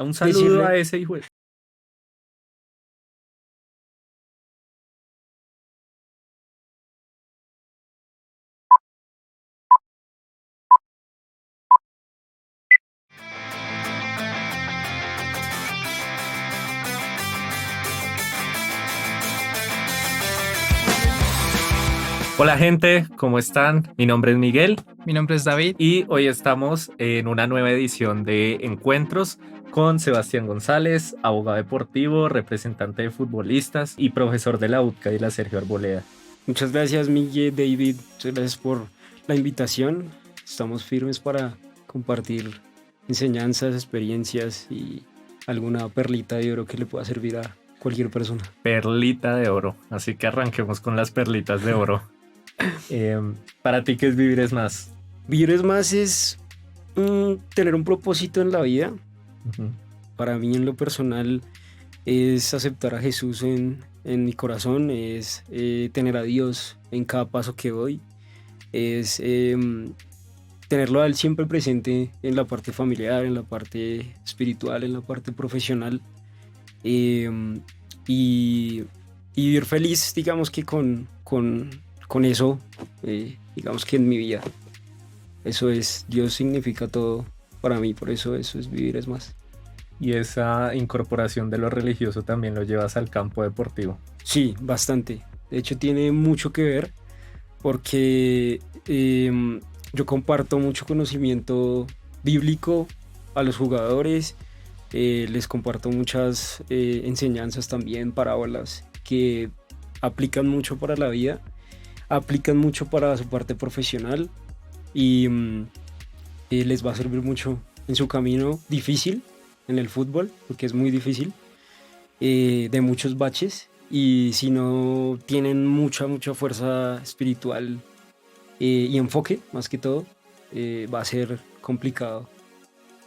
Un saludo decirle, a ese hijo. Hola gente, ¿cómo están? Mi nombre es Miguel Mi nombre es David. y hoy estamos en una nueva edición de Encuentros con Sebastián González, abogado deportivo, representante de futbolistas y profesor de la UTCA y la Sergio Arboleda. muchas gracias Miguel, David, muchas gracias por la invitación. Estamos firmes para compartir enseñanzas, experiencias y alguna perlita de oro que le pueda servir a cualquier persona. Perlita de oro, así que arranquemos con las perlitas de oro. Para ti, ¿qué es vivir es más? Vivir es más es tener un propósito en la vida. Ujú. Para mí en lo personal es aceptar a Jesús en mi corazón, es tener a Dios en cada paso que doy, es tenerlo a Él siempre presente en la parte familiar, en la parte espiritual, en la parte profesional, em, y, y vivir feliz, digamos que con eso, digamos que en mi vida. Eso es, Dios significa todo para mí, por eso es vivir es más. Y esa incorporación de lo religioso también lo llevas al campo deportivo. Sí, bastante. De hecho, tiene mucho que ver porque yo comparto mucho conocimiento bíblico a los jugadores, les comparto muchas enseñanzas también, parábolas que aplican mucho para la vida, aplican mucho para su parte profesional y les va a servir mucho en su camino difícil en el fútbol, porque es muy difícil, de muchos baches. Y si no tienen mucha fuerza espiritual y enfoque, más que todo, va a ser complicado.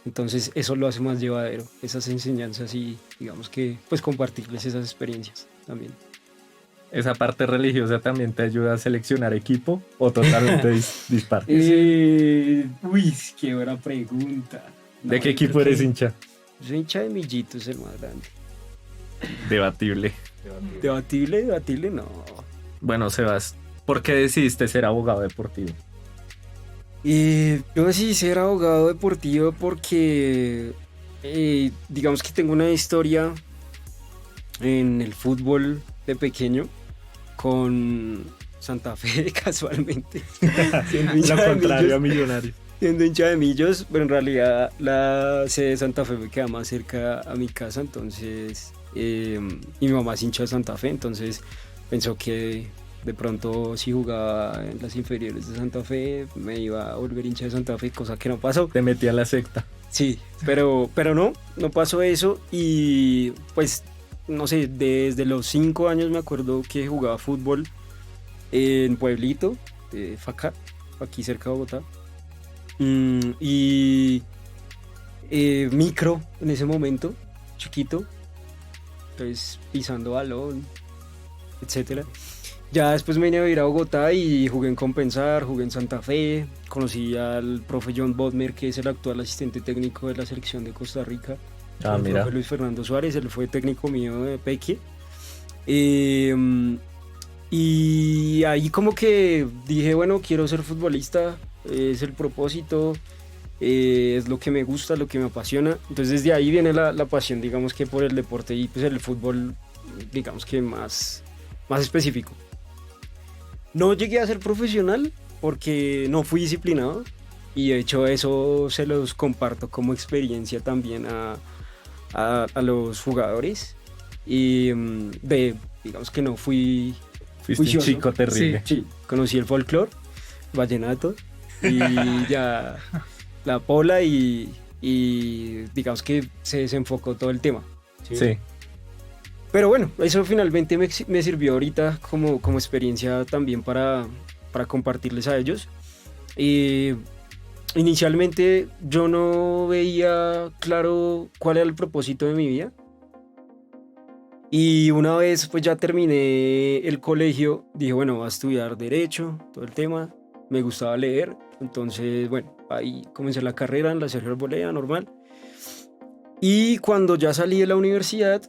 Entonces eso lo hace más llevadero, esas enseñanzas y digamos que pues compartirles esas experiencias también. ¿Esa parte religiosa también te ayuda a seleccionar equipo o totalmente dispar? Uy, qué buena pregunta. ¿De No, qué yo creo equipo eres que hincha? soy hincha de Millitos, el más grande. Debatible. Debatible, no. Bueno, Sebas, ¿por qué decidiste ser abogado deportivo? Yo decidí ser abogado deportivo porque digamos que tengo una historia en el fútbol de pequeño con Santa Fe casualmente. Siendo hincha Lo de contrario a Millos, Millonarios. siendo hincha de Millos, pero en realidad la sede de Santa Fe me queda más cerca a mi casa, entonces y mi mamá es hincha de Santa Fe, entonces pensó que de pronto si jugaba en las inferiores de Santa Fe me iba a volver hincha de Santa Fe, cosa que no pasó. Te metí a la secta. Sí, pero no pasó eso y pues no sé, desde los 5 años me acuerdo que jugaba fútbol en Pueblito, Facá, aquí cerca de Bogotá. Y micro en ese momento, chiquito, pues pisando balón, etcétera. Ya después me vine a vivir a Bogotá y jugué en Compensar, jugué en Santa Fe, conocí al profe John Bodmer, que es el actual asistente técnico de la selección de Costa Rica, Ah, el mira. profe Luis Fernando Suárez, él fue técnico mío de Peque. Eh, y ahí como que dije, bueno, quiero ser futbolista, es el propósito, es lo que me gusta, lo que me apasiona. Entonces desde ahí viene la pasión, digamos que por el deporte y pues el fútbol, digamos que más específico. No llegué a ser profesional porque no fui disciplinado y de hecho eso se los comparto como experiencia también a los jugadores y digamos que no fui Fuiste un juicioso. chico terrible. Sí, conocí el folclore, vallenato y ya la pola y digamos que se desenfocó todo el tema. ¿Sí? Sí. Pero bueno, eso finalmente me sirvió ahorita como experiencia también para compartirles a ellos. Y inicialmente yo no veía claro cuál era el propósito de mi vida. Y una vez pues ya terminé el colegio, dije, bueno, voy a estudiar derecho, todo el tema. Me gustaba leer, entonces bueno, ahí comencé la carrera en la Sergio Arboleda normal. Y cuando ya salí de la universidad,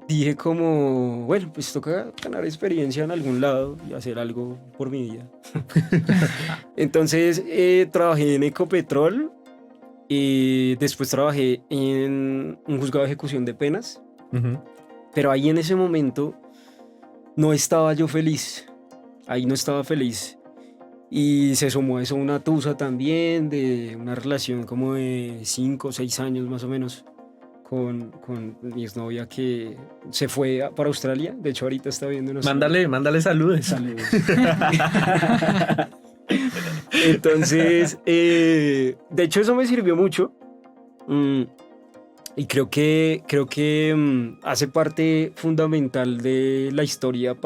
dije como, bueno, pues toca ganar experiencia en algún lado y hacer algo por mi vida. Entonces trabajé en Ecopetrol y después trabajé en un juzgado de ejecución de penas, pero ahí en ese momento no estaba yo feliz, ahí no estaba feliz. Y se sumó a eso una tusa también de una relación como de 5 o 6 años más o menos con mi exnovia que se fue para Australia. De hecho, ahorita está viendo unos... Mándale saludos. Saludos. Entonces, de hecho, eso me sirvió mucho. Y creo que hace parte fundamental de la historia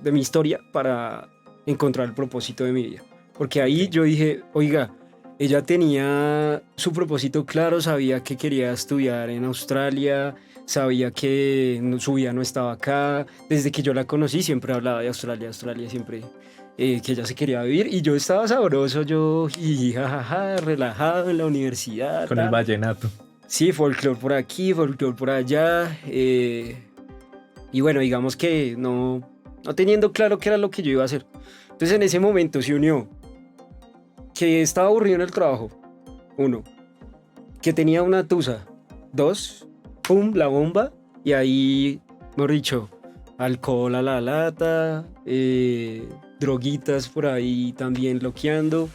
de mi historia para encontrar el propósito de mi vida. Porque ahí yo dije, oiga, ella tenía su propósito claro, sabía que quería estudiar en Australia, sabía que su vida no estaba acá. Desde que yo la conocí siempre hablaba de Australia siempre, que ella se quería vivir. Y yo estaba sabroso, y jajaja, relajado en la universidad. Con el vallenato. Sí, folclore por aquí, folclore por allá. Y bueno, digamos que no teniendo claro qué era lo que yo iba a hacer. Entonces en ese momento se unió que estaba aburrido en el trabajo, 1, que tenía una tusa, 2, pum, la bomba, y ahí, mejor dicho, alcohol a la lata, droguitas por ahí también loqueando.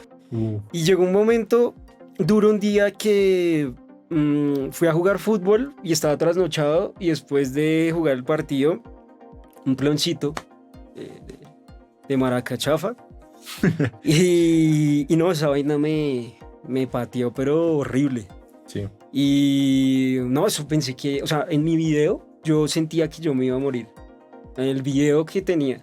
Y llegó un momento, duró un día que fui a jugar fútbol y estaba trasnochado, y después de jugar el partido, un ploncito de maracachafa. y no, esa vaina me pateó, pero horrible. Sí. Y no, eso pensé que, o sea, en mi video yo sentía que yo me iba a morir. En el video que tenía.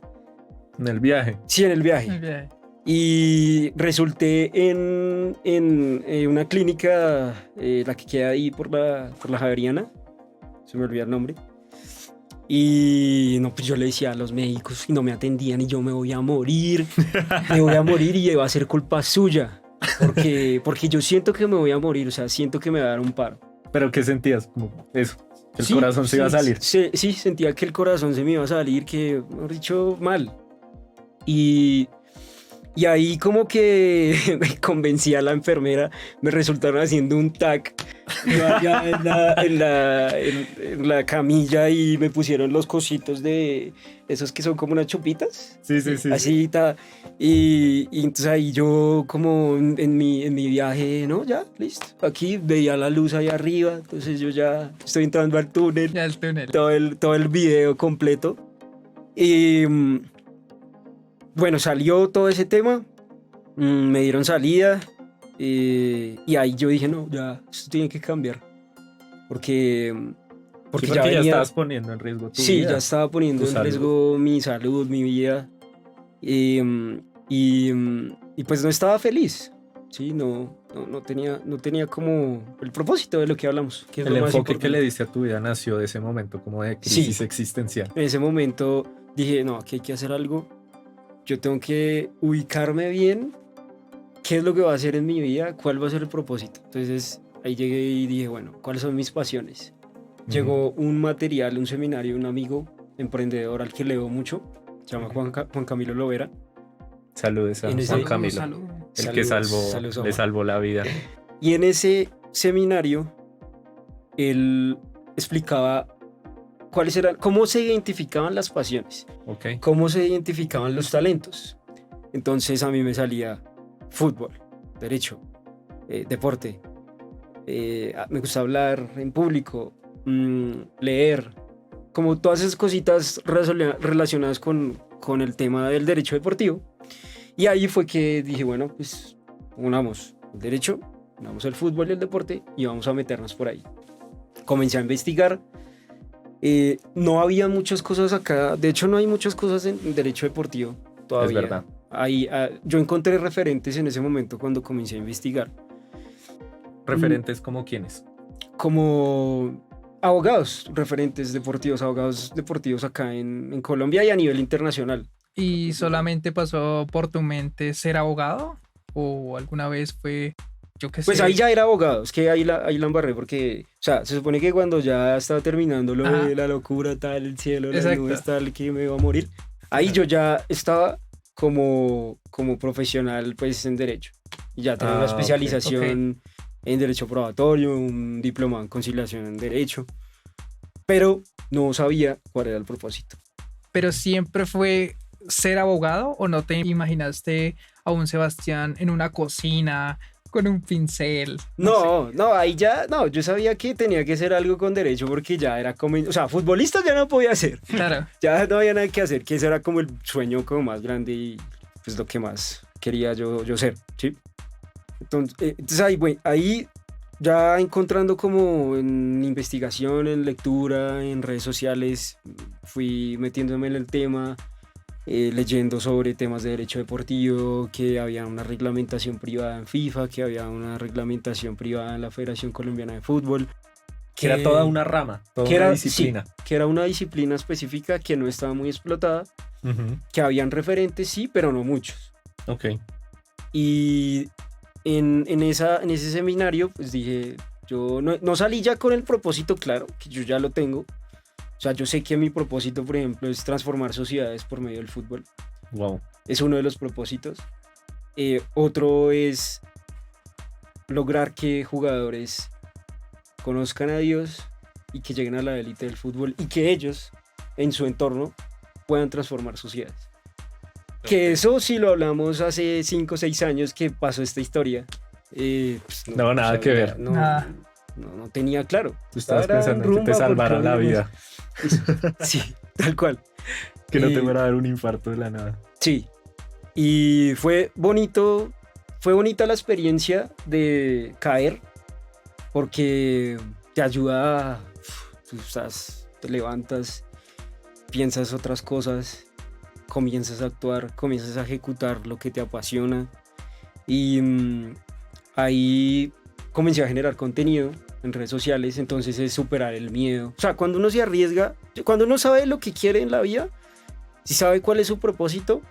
En el viaje. Sí, en el viaje. Y resulté en una clínica, la que queda ahí por la Javeriana. Se me olvidó el nombre. Y no, pues yo le decía a los médicos y no me atendían y yo me voy a morir y va a ser culpa suya. Porque yo siento que me voy a morir, o sea, siento que me va a dar un paro. ¿Pero qué sentías? Como eso, que el corazón se iba a salir. Sí, sentía que el corazón se me iba a salir, que, mejor dicho, mal. Y ahí como que me convencí a la enfermera, me resultaron haciendo un TAC ya en la camilla y me pusieron los cositos de esos que son como unas chupitas. Sí. Así está. Y entonces ahí yo como en mi viaje, no, ya, listo. Aquí veía la luz ahí arriba, entonces yo ya estoy entrando al túnel. Ya el túnel. Todo el video completo. Y bueno, salió todo ese tema, me dieron salida y ahí yo dije, no, ya, esto tiene que cambiar. Porque ya estabas poniendo en riesgo tu vida. Sí, ya estaba poniendo en riesgo mi salud, mi vida. Y pues no estaba feliz. Sí, no tenía como el propósito de lo que hablamos. Que es el lo más enfoque importante. que le diste a tu vida nació de ese momento como de crisis existencial. En ese momento dije, no, aquí hay que hacer algo. Yo tengo que ubicarme bien. ¿Qué es lo que va a hacer en mi vida? ¿Cuál va a ser el propósito? Entonces ahí llegué y dije, bueno, ¿cuáles son mis pasiones? Llegó un material, un seminario, un amigo emprendedor al que leo mucho. Se llama Juan Camilo Lovera. Saludos a Juan Camilo. El que le salvó la vida. Y en ese seminario, él explicaba cómo se identificaban las pasiones, cómo se identificaban los talentos. Entonces a mí me salía fútbol, derecho, deporte, me gusta hablar en público, leer, como todas esas cositas relacionadas con el tema del derecho deportivo. Y ahí fue que dije, bueno, pues unamos el derecho, unamos el fútbol y el deporte y vamos a meternos por ahí. Comencé a investigar. No había muchas cosas acá, de hecho no hay muchas cosas en derecho deportivo todavía. Es verdad. Ahí, yo encontré referentes en ese momento cuando comencé a investigar. ¿Referentes como quiénes? Como abogados, referentes deportivos, abogados deportivos acá en Colombia y a nivel internacional. ¿Y solamente pasó por tu mente ser abogado? ¿O alguna vez fue yo qué sé. Pues ahí ya era abogado, es que ahí la embarré porque, o sea, se supone que cuando ya estaba terminando lo Ajá. de la locura, tal, el cielo, las Exacto. nubes, tal, que me iba a morir, ahí yo ya estaba como profesional, pues, en Derecho. Y ya tenía una Ah, ok. especialización en Derecho Probatorio, un diploma en Conciliación en Derecho, pero no sabía cuál era el propósito. Pero siempre fue ser abogado o no te imaginaste a un Sebastián en una cocina con un pincel. No No, ahí ya, no, yo sabía que tenía que ser algo con derecho porque ya era como, o sea, futbolista ya no podía ser, sé. Claro. ya no había nada que hacer, que ese era como el sueño como más grande y pues lo que más quería yo ser, ¿sí? Entonces ahí, bueno, ahí ya encontrando como en investigación, en lectura, en redes sociales, fui metiéndome en el tema, leyendo sobre temas de derecho deportivo, que había una reglamentación privada en FIFA, que había una reglamentación privada en la Federación Colombiana de Fútbol. Que era toda una rama, toda que una era, disciplina. sí, que era una disciplina específica que no estaba muy explotada, Ujú. que habían referentes, sí, pero no muchos. Ok. Y en ese seminario, pues dije, yo no salí ya con el propósito claro, que yo ya lo tengo. O sea, yo sé que mi propósito, por ejemplo, es transformar sociedades por medio del fútbol. Wow. Es uno de los propósitos. Otro es lograr que jugadores conozcan a Dios y que lleguen a la élite del fútbol y que ellos, en su entorno, puedan transformar sociedades. Que eso, si lo hablamos hace 5 o 6 años que pasó esta historia, pues No, nada que ver. Nada. No tenía claro. Tú estabas Estaba pensando en que te rumba salvara porque la habíamos- vida, Sí, tal cual. que no te Y- fuera a dar un infarto de la nada. Sí. Y fue bonita la experiencia de caer, porque te ayuda, tú te levantas, piensas otras cosas, comienzas a actuar, comienzas a ejecutar lo que te apasiona. Y ahí comencé a generar contenido en redes sociales, entonces es superar el miedo. O sea, cuando uno se arriesga, cuando uno sabe lo que quiere en la vida, si sabe cuál es su propósito,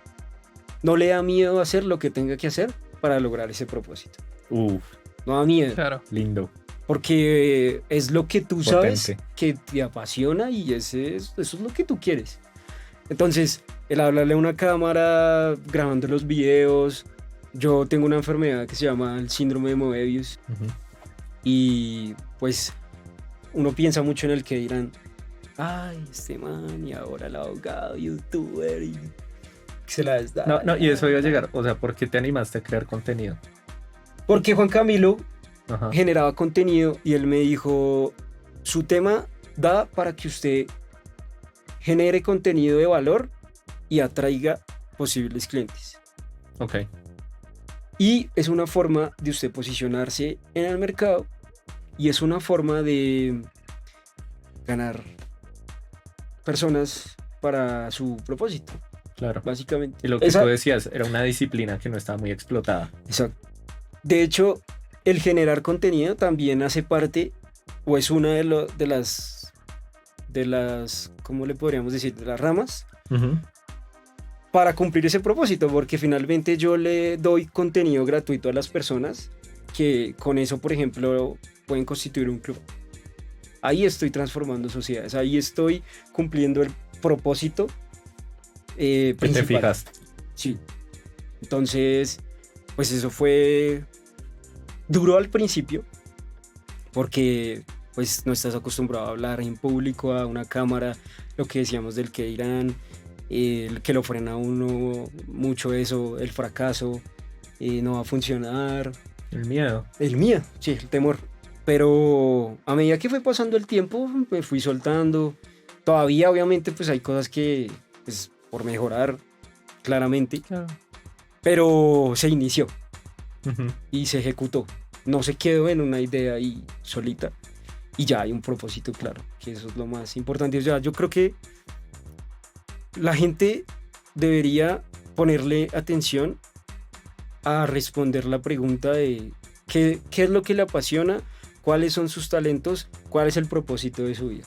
no le da miedo hacer lo que tenga que hacer para lograr ese propósito. Uf, No da miedo, Claro. lindo. porque es lo que tú sabes Potente. que te apasiona y eso es lo que tú quieres. Entonces, el hablarle a una cámara, grabando los videos. Yo tengo una enfermedad que se llama el síndrome de Moebius Ujú. y pues uno piensa mucho en el que dirán, ay, este man y ahora el abogado, youtuber y se la des No, y eso iba a llegar. O sea, ¿por qué te animaste a crear contenido? Porque Juan Camilo Ajá. generaba contenido y él me dijo, su tema da para que usted genere contenido de valor y atraiga posibles clientes. Ok. Y es una forma de usted posicionarse en el mercado y es una forma de ganar personas para su propósito, Claro. básicamente. Y lo que tú decías, era una disciplina que no estaba muy explotada. Exacto. De hecho, el generar contenido también hace parte, o es una de las, ¿cómo le podríamos decir? De las ramas Ujú. para cumplir ese propósito, porque finalmente yo le doy contenido gratuito a las personas que con eso, por ejemplo, pueden constituir un club. Ahí estoy transformando sociedades, ahí estoy cumpliendo el propósito ¿Qué te principal. fijaste? Sí. Entonces, pues eso fue duro al principio, porque pues no estás acostumbrado a hablar en público, a una cámara, lo que decíamos del que dirán, el que lo frena a uno mucho eso, el fracaso, no va a funcionar, El miedo. el miedo, sí, el temor. Pero a medida que fue pasando el tiempo, me fui soltando. Todavía, obviamente, pues hay cosas que, pues, por mejorar, claramente, Claro. pero se inició Ujú. y se ejecutó. No se quedó en una idea ahí solita y ya hay un propósito claro, que eso es lo más importante. O sea, yo creo que la gente debería ponerle atención a responder la pregunta de qué es lo que le apasiona, cuáles son sus talentos, cuál es el propósito de su vida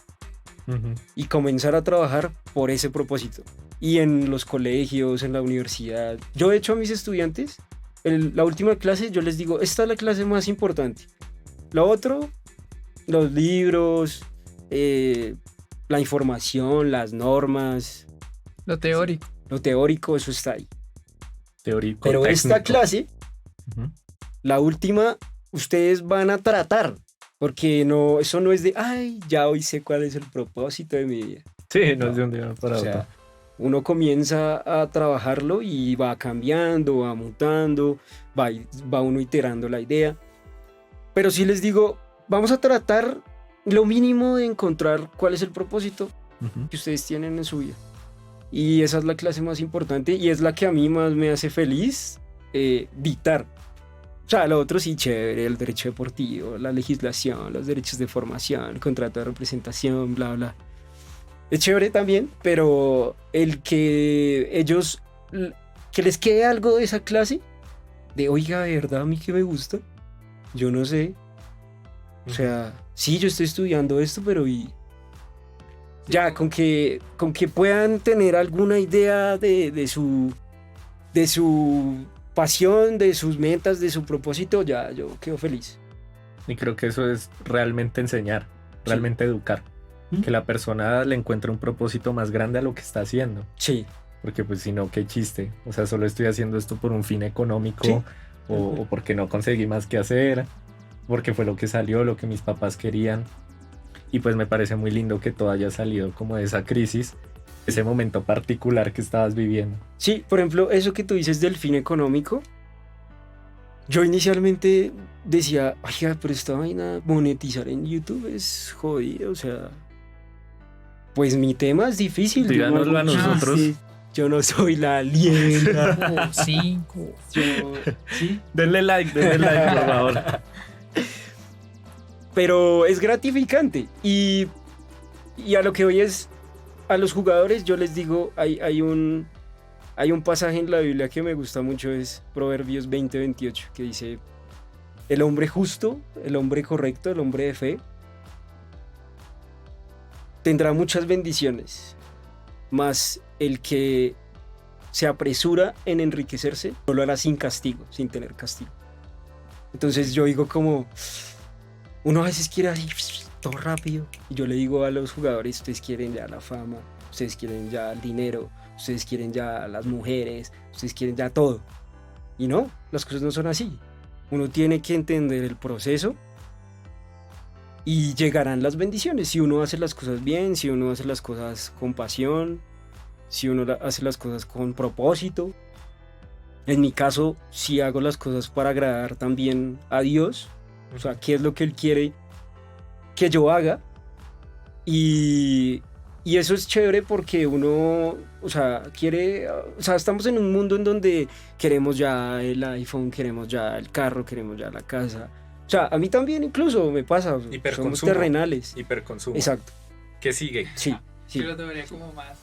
Ujú. y comenzar a trabajar por ese propósito. Y en los colegios, en la universidad, yo he hecho a mis estudiantes la última clase yo les digo, esta es la clase más importante. Lo otro, los libros, la información, las normas. Lo teórico. Lo teórico, eso está ahí. Teórico, pero técnico. Esta clase, la última, ustedes van a tratar. Porque no, eso no es de, ay, ya hoy sé cuál es el propósito de mi vida. Sí, no es de un día para otro. O sea, uno comienza a trabajarlo y va cambiando, va mutando, va uno iterando la idea. Pero sí les digo, vamos a tratar lo mínimo de encontrar cuál es el propósito que ustedes tienen en su vida. Y esa es la clase más importante y es la que a mí más me hace feliz dictar. O sea, lo otro sí, chévere, el derecho deportivo, la legislación, los derechos de formación, el contrato de representación, bla, bla. Es chévere también, pero el que ellos, que les quede algo de esa clase, de oiga, de verdad, a mí que me gusta, yo no sé. O sea, sí, yo estoy estudiando esto, pero ya, con que puedan tener alguna idea de su pasión, de sus metas, de su propósito, ya yo quedo feliz. Y creo que eso es realmente enseñar, realmente educar. Que la persona le encuentre un propósito más grande a lo que está haciendo. Sí. Porque pues si no, qué chiste. O sea, solo estoy haciendo esto por un fin económico, sí. o porque no conseguí más que hacer, porque fue lo que salió, lo que mis papás querían. Y pues me parece muy lindo que todo haya salido como de esa crisis, ese momento particular que estabas viviendo. Sí, por ejemplo, eso que tú dices del fin económico, yo inicialmente decía, oiga, pero esta vaina, monetizar en YouTube es jodido, o sea, pues mi tema es difícil. Díganoslo a nosotros. Yo no soy la aliena. 5. ¿Sí? Denle like, por favor. Pero es gratificante y a lo que hoy es, a los jugadores yo les digo, hay un pasaje en la Biblia que me gusta mucho, es Proverbios 20:28, que dice, el hombre justo, el hombre correcto, el hombre de fe, tendrá muchas bendiciones, mas el que se apresura en enriquecerse, no lo hará sin castigo, sin tener castigo. Entonces yo digo como, uno a veces quiere así, todo rápido, y yo le digo a los jugadores, ustedes quieren ya la fama, ustedes quieren ya el dinero, ustedes quieren ya las mujeres, ustedes quieren ya todo. Y no, las cosas no son así. Uno tiene que entender el proceso y llegarán las bendiciones. Si uno hace las cosas bien, si uno hace las cosas con pasión, si uno hace las cosas con propósito. En mi caso, si hago las cosas para agradar también a Dios, o sea, qué es lo que Él quiere que yo haga. Y eso es chévere porque uno, o sea, estamos en un mundo en donde queremos ya el iPhone, queremos ya el carro, queremos ya la casa. O sea, a mí también incluso me pasa, somos terrenales. Hiperconsumo. Exacto. ¿Qué sigue? Sí. Pero debería como más.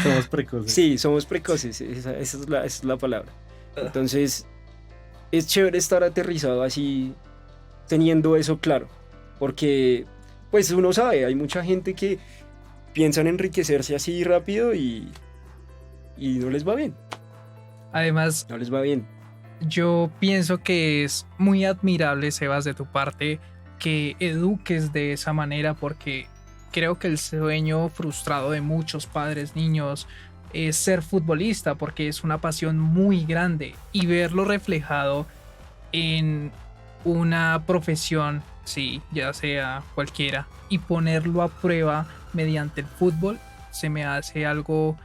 Somos precoces. Sí, somos precoces, esa es la palabra. Entonces, es chévere estar aterrizado así, teniendo eso claro, porque pues uno sabe, hay mucha gente que piensa en enriquecerse así rápido y no les va bien. Además, no les va bien. Yo pienso que es muy admirable, Sebas, de tu parte, que eduques de esa manera, porque creo que el sueño frustrado de muchos padres, niños, es ser futbolista, porque es una pasión muy grande, y verlo reflejado en una profesión, sí, ya sea cualquiera, y ponerlo a prueba mediante el fútbol, se me hace algo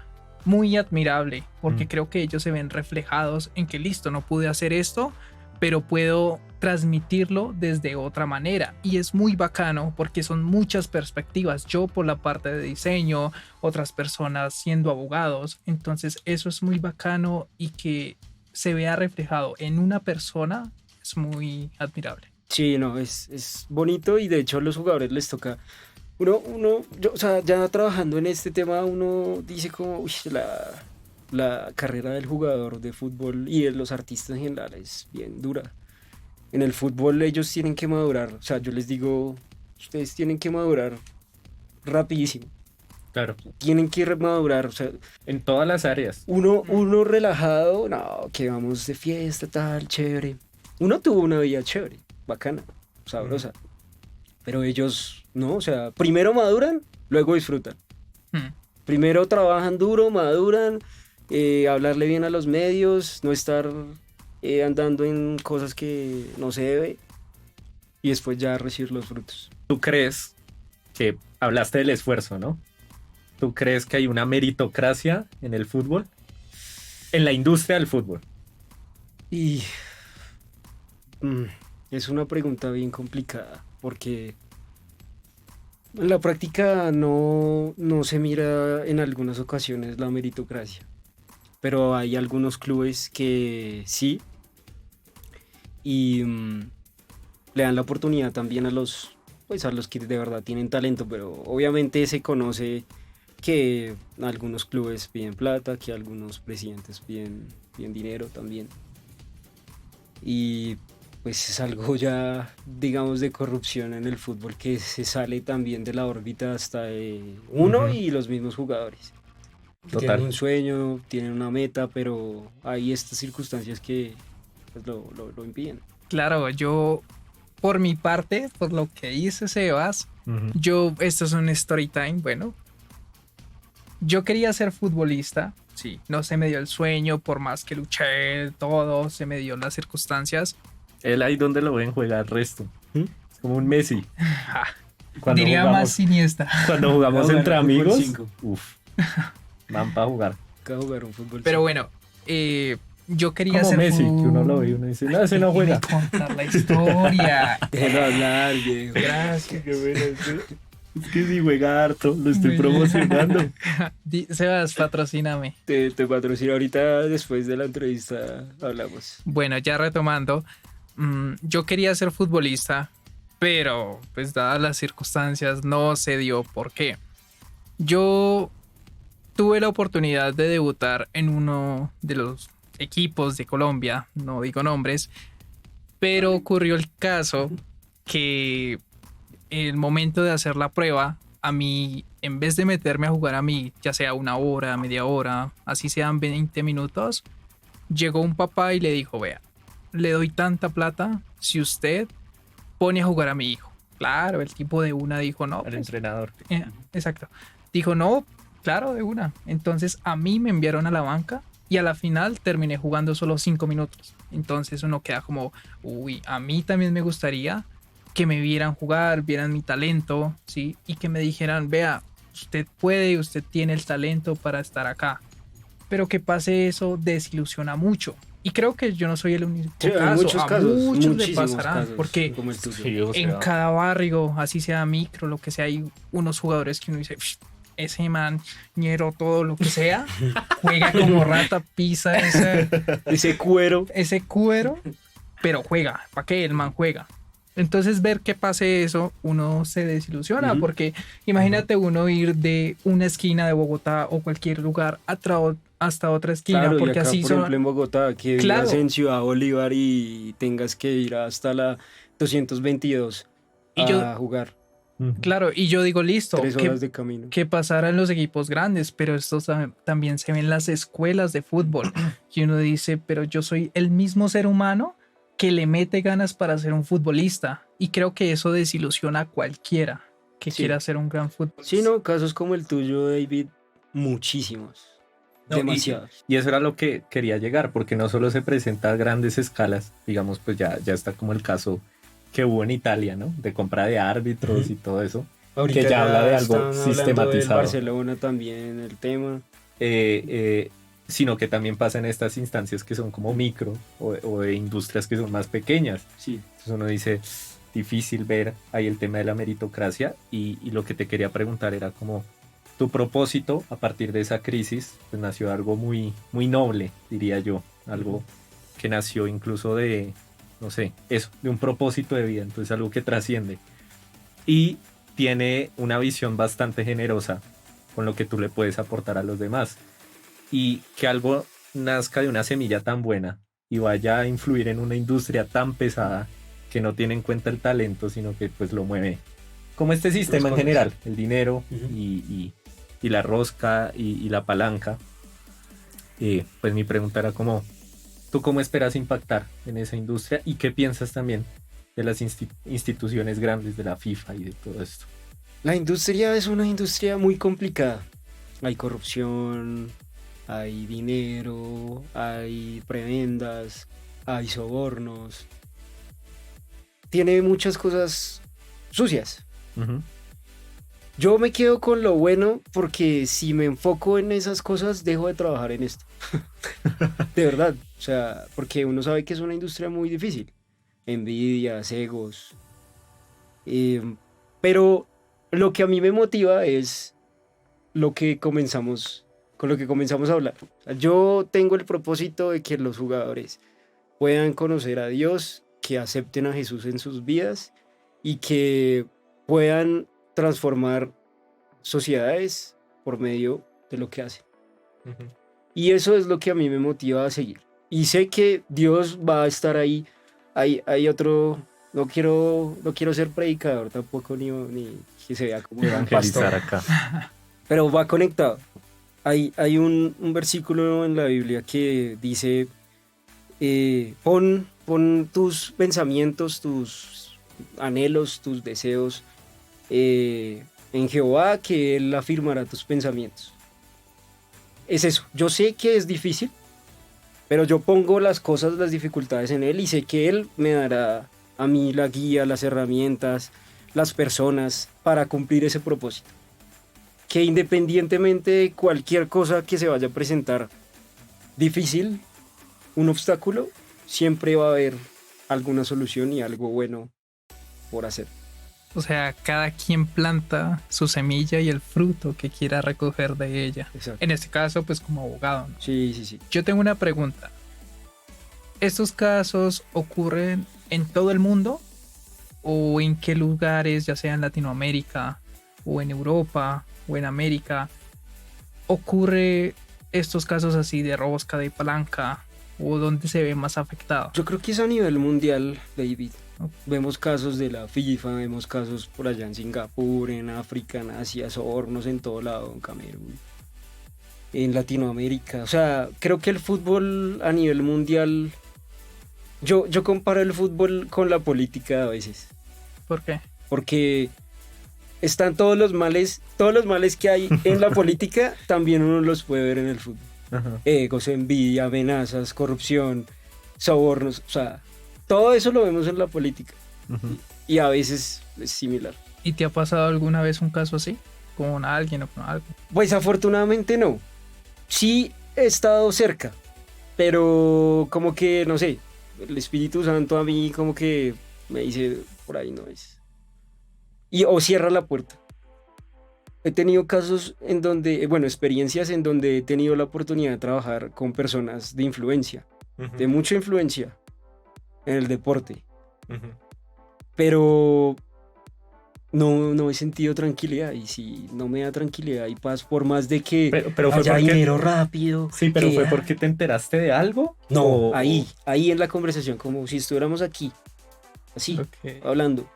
muy admirable, porque creo que ellos se ven reflejados en que listo, no pude hacer esto, pero puedo transmitirlo desde otra manera, y es muy bacano porque son muchas perspectivas, yo por la parte de diseño, otras personas siendo abogados, entonces eso es muy bacano, y que se vea reflejado en una persona es muy admirable. Sí, no, es bonito, y de hecho a los jugadores les toca yo, o sea, ya trabajando en este tema, uno dice como, uy, la carrera del jugador de fútbol y de los artistas en general es bien dura. En el fútbol ellos tienen que madurar, o sea, yo les digo, ustedes tienen que madurar rapidísimo. Claro, Tienen que madurar, o sea, en todas las áreas. uno relajado, no, que vamos de fiesta, tal, chévere. Uno tuvo una vida chévere, bacana, sabrosa. Pero ellos, no, o sea, primero maduran, luego disfrutan. Mm. Primero trabajan duro, maduran, hablarle bien a los medios, no estar andando en cosas que no se debe y después ya recibir los frutos. ¿Tú crees que hablaste del esfuerzo, ¿no? ¿Tú crees que hay una meritocracia en el fútbol? En la industria del fútbol. Y mm, es una pregunta bien complicada porque en la práctica no se mira en algunas ocasiones la meritocracia, pero hay algunos clubes que sí y le dan la oportunidad también pues a los que de verdad tienen talento, pero obviamente se conoce que algunos clubes piden plata, que algunos presidentes piden dinero también. Y pues es algo ya, digamos, de corrupción en el fútbol que se sale también de la órbita hasta de uno Ujú. y los mismos jugadores. Que Total. tienen un sueño, tienen una meta, pero hay estas circunstancias que pues, lo impiden. Claro, yo, por mi parte, por lo que hice Sebas, Ujú. esto es un story time, bueno, yo quería ser futbolista, sí, no se me dio el sueño, por más que luché, todo, se me dio las circunstancias. Él ahí donde lo ven juega el resto. ¿Mm? Es como un Messi. Ja, Cuando diría más jugamos, siniestra. cuando jugamos Jugar entre al fútbol amigos, 5. uff, van para jugar. Acaba de jugar un fútbol. Pero 5. bueno, yo quería Como ser Messi, que uno lo ve y uno dice, no, ese no Déjeme juega. contar la historia. Déjelo hablar, viejo. Gracias. Qué bueno, es que si juega harto, lo estoy Muy bien. promocionando. Sebas, patrocíname. Te patrocino ahorita, después de la entrevista hablamos. Bueno, ya retomando, yo quería ser futbolista, pero pues dadas las circunstancias no se dio. ¿Por qué? Yo tuve la oportunidad de debutar en uno de los equipos de Colombia, no digo nombres, pero ocurrió el caso que el momento de hacer la prueba, a mí, en vez de meterme a jugar a mí, ya sea una hora, media hora, así sean 20 minutos, llegó un papá y le dijo, vea, le doy tanta plata si usted pone a jugar a mi hijo. Claro, el tipo de una dijo, no, Al pues, entrenador. exacto. Dijo, no, claro, de una. Entonces a mí me enviaron a la banca y a la final terminé jugando solo 5 minutos. Entonces uno queda como, uy, a mí también me gustaría que me vieran jugar, vieran mi talento, ¿sí? Y que me dijeran, vea, usted puede, usted tiene el talento para estar acá. Pero que pase eso desilusiona mucho. Y creo que yo no soy el único Sí, hay caso. muchos A casos, muchos le muchísimos pasará. casos, Porque como el tuyo. Sí, o en sea, cada barrio, así sea micro, lo que sea, hay unos jugadores que uno dice, ese man, ñero, todo lo que sea, juega como rata, pisa Ese cuero. ese cuero, pero juega. ¿Para qué? El man juega. Entonces ver que pase eso, uno se desilusiona, Ujú. porque imagínate uno ir de una esquina de Bogotá o cualquier lugar hasta otra esquina, Claro, y porque acá, así por son... ejemplo, en Bogotá, que Claro. vivas en Ciudad Bolívar y tengas que ir hasta la 222 Y yo- a jugar. ujú. Claro, y yo digo, listo, 3 que horas de camino. pasara en los equipos grandes, pero esto también se ve en las escuelas de fútbol. Y uno dice, pero yo soy el mismo ser humano que le mete ganas para ser un futbolista. Y creo que eso desilusiona a cualquiera que Sí. quiera ser un gran futbolista. Sí, no, casos como el tuyo, David, muchísimos. No, Demasiados. Y eso era lo que quería llegar, porque no solo se presenta a grandes escalas, digamos, pues ya está como el caso que hubo en Italia, ¿no? De compra de árbitros y todo eso. Ahorita que ya habla de algo están hablando del sistematizado. Barcelona también, el tema. Sino que también pasa en estas instancias que son como micro o de industrias que son más pequeñas. Sí. Entonces uno dice, difícil ver ahí el tema de la meritocracia y lo que te quería preguntar era como tu propósito a partir de esa crisis, pues nació algo muy, muy noble, diría yo, algo que nació incluso de, no sé, eso, de un propósito de vida, entonces algo que trasciende y tiene una visión bastante generosa con lo que tú le puedes aportar a los demás y que algo nazca de una semilla tan buena y vaya a influir en una industria tan pesada que no tiene en cuenta el talento, sino que pues lo mueve como este sistema en cosas. general, el dinero Ujú. y y la rosca y la palanca. Pues mi pregunta era como, ¿tú cómo esperas impactar en esa industria? ¿Y qué piensas también de las instituciones grandes de la FIFA y de todo esto? La industria es una industria muy complicada. Hay corrupción, hay dinero, hay prebendas, hay sobornos. Tiene muchas cosas sucias. Ujú. Yo me quedo con lo bueno porque si me enfoco en esas cosas, dejo de trabajar en esto. De verdad. O sea, porque uno sabe que es una industria muy difícil. Envidias, egos. Pero lo que a mí me motiva es lo que comenzamos, con lo que comenzamos a hablar. O sea, yo tengo el propósito de que los jugadores puedan conocer a Dios, que acepten a Jesús en sus vidas y que puedan transformar sociedades por medio de lo que hacen. Ujú. Y eso es lo que a mí me motiva a seguir. Y sé que Dios va a estar ahí. Hay otro... No quiero ser predicador tampoco, ni que se vea como un Evangelizar pastor. acá. Pero va conectado. Hay un versículo en la Biblia que dice, pon tus pensamientos, tus anhelos, tus deseos en Jehová, que Él afirmará tus pensamientos. Es eso. Yo sé que es difícil, pero yo pongo las cosas, las dificultades en Él y sé que Él me dará a mí la guía, las herramientas, las personas para cumplir ese propósito. Que independientemente de cualquier cosa que se vaya a presentar difícil, un obstáculo, siempre va a haber alguna solución y algo bueno por hacer. O sea, cada quien planta su semilla y el fruto que quiera recoger de ella. Exacto. En este caso, pues como abogado, ¿no? Sí. Yo tengo una pregunta. ¿Estos casos ocurren en todo el mundo? ¿O en qué lugares, ya sea en Latinoamérica, o en Europa, o en América, ocurre estos casos así de rosca, de palanca, o dónde se ve más afectado? Yo creo que es a nivel mundial, David. Ok. Vemos casos de la FIFA, vemos casos por allá en Singapur, en África, en Asia, sobornos en todo lado, en Camerún, en Latinoamérica. O sea, creo que el fútbol a nivel mundial... Yo comparo el fútbol con la política a veces. ¿Por qué? Porque están todos los males que hay en la política, también uno los puede ver en el fútbol. Ajá. Egos, envidia, amenazas, corrupción, sobornos, o sea, todo eso lo vemos en la política Ujú. y a veces es similar. ¿Y te ha pasado alguna vez un caso así? ¿Con alguien o con algo? Pues afortunadamente no. Sí he estado cerca, pero como que, no sé, el Espíritu Santo a mí como que me dice, por ahí no es. O cierra la puerta. He tenido casos en donde, bueno, experiencias en donde he tenido la oportunidad de trabajar con personas de influencia, de mucha influencia en el deporte, Ujú. pero no he sentido tranquilidad. Y si no me da tranquilidad y paz, por más de que Pero fue haya porque... dinero rápido. Sí, pero que- ¿fue porque te enteraste de algo? No, O- ahí en la conversación, como si estuviéramos aquí, así, Ok. hablando.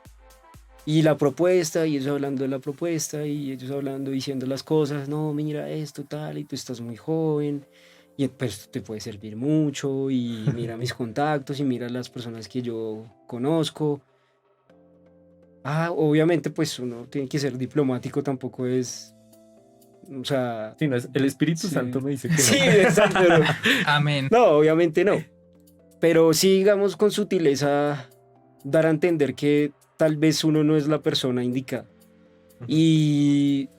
Y la propuesta, y ellos hablando de la propuesta, y ellos hablando, diciendo las cosas, no, mira esto, tal, y tú estás muy joven, y pues te puede servir mucho, y mira mis contactos, y mira las personas que yo conozco. Obviamente, pues uno tiene que ser diplomático, tampoco es, o sea... Sí, no, el Espíritu Sí. Santo me dice que no. Sí, exacto. No, Amén. no, obviamente no. Pero sí, digamos, con sutileza, dar a entender que tal vez uno no es la persona indicada. Y